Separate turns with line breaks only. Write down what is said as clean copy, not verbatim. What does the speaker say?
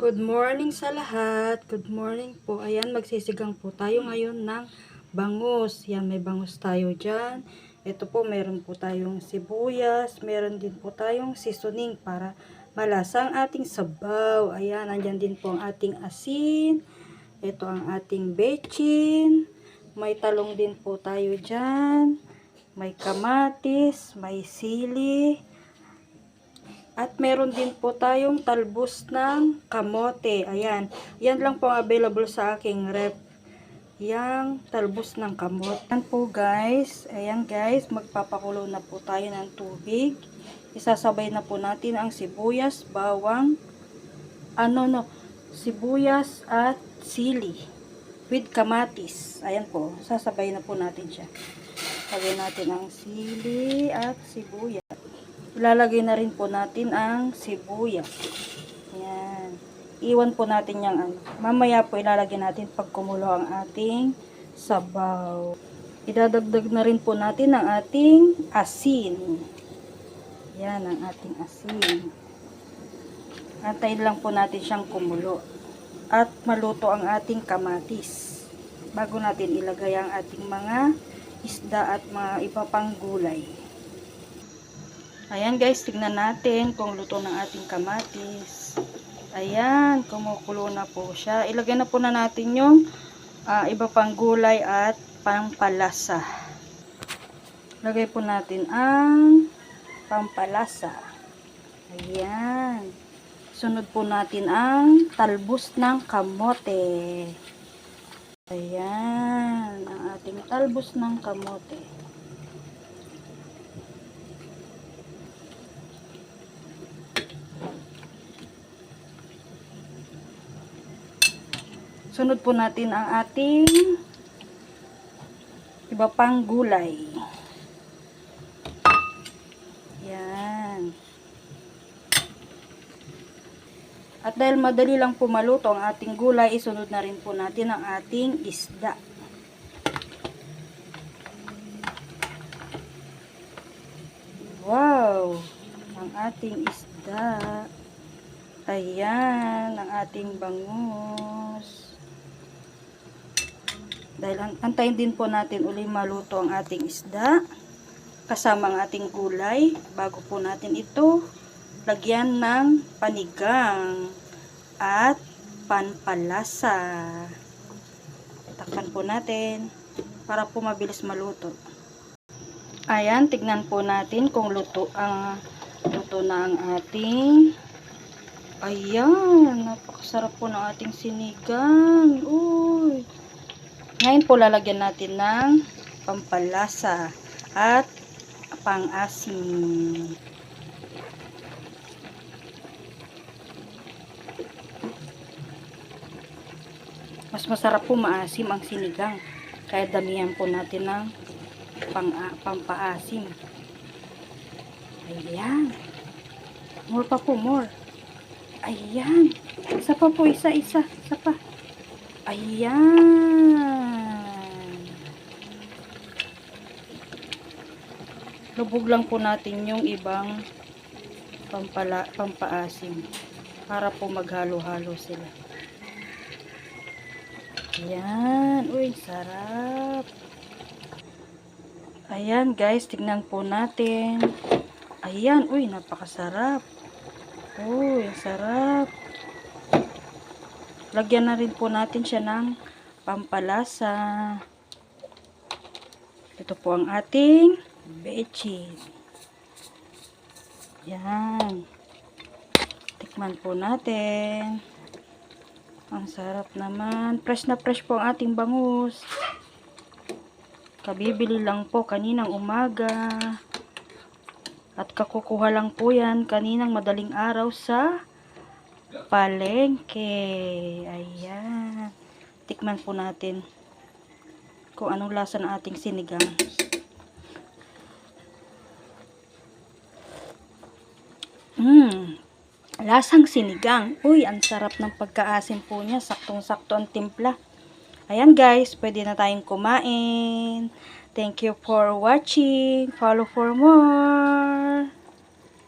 Good morning sa lahat. Good morning po. Ayan, magsisigang po tayo ngayon ng bangus. Yan, may bangus tayo dyan. Ito po, meron po tayong sibuyas. Meron din po tayong seasoning para malasa ang ating sabaw. Ayan, andyan din po ang ating asin. Ito ang ating bechin. May talong din po tayo dyan. May kamatis, may sili. At meron din po tayong talbos ng kamote. Ayan. Yan lang po available sa aking rep. Yang talbos ng kamote. Ayan po guys. Ayan guys. Magpapakulo na po tayo ng tubig. Isasabay na po natin ang sibuyas, bawang, sibuyas at sili. With kamatis. Ayan po. Sasabay na po natin siya. Sabay natin ang sili at sibuyas. Ilalagay na rin po natin ang sibuyas. Ayan. Iwan po natin yung mamaya po ilalagay natin pag kumulo ang ating sabaw. Idadagdag na rin po natin ang ating asin. Yan ang ating asin. Antayin lang po natin siyang kumulo. At maluto ang ating kamatis. Bago natin ilagay ang ating mga isda at mga iba pang gulay. Ayan guys, tignan natin kung luto ng ating kamatis. Ayan, kumukulo na po siya. Ilagay na po na natin yung iba pang gulay at pampalasa. Lagay po natin ang pampalasa. Ayan. Sunod po natin ang talbos ng kamote. Ayan, ang ating talbos ng kamote. Sunod po natin ang ating iba pang gulay. Yan. At dahil madali lang po maluto ang ating gulay, isunod na rin po natin ang ating isda. Wow! Ang ating isda. Ayan, ang ating bangus. Dahil antayin din po natin uli maluto ang ating isda kasama ang ating gulay bago po natin ito lagyan ng panigang at pampalasa. Takpan po natin para po mabilis maluto. Ayan, tignan po natin kung luto na ang ating. Ayan, napakasarap po ng ating sinigang. Uy! Ngayon po lalagyan natin ng pampalasa at pang-asim. Mas masarap po maasim ang sinigang. Kaya damihan po natin ng pampaasim. Ayan. More pa po, more. Ayan. Isa pa po, isa pa. Ayan. Lubog lang po natin yung ibang pampaasim para po maghalo-halo sila. Ayan. Uy, sarap. Ayan guys, tignan po natin. Ayan. Uy, napakasarap. Uy, sarap. Lagyan na rin po natin siya ng pampalasa. Ito po ang ating bechin. Yan. Tikman po natin. Ang sarap naman. Fresh na fresh po ang ating bangus. Kabibili lang po kaninang umaga. At kakukuha lang po yan kaninang madaling araw sa palengke. Ayan. Tikman po natin kung anong lasa ng ating sinigang. Lasang sinigang. Uy, ang sarap ng pagkaasim po niya. Saktong-sakto ang timpla. Ayan guys, pwede na tayong kumain. Thank you for watching. Follow for more.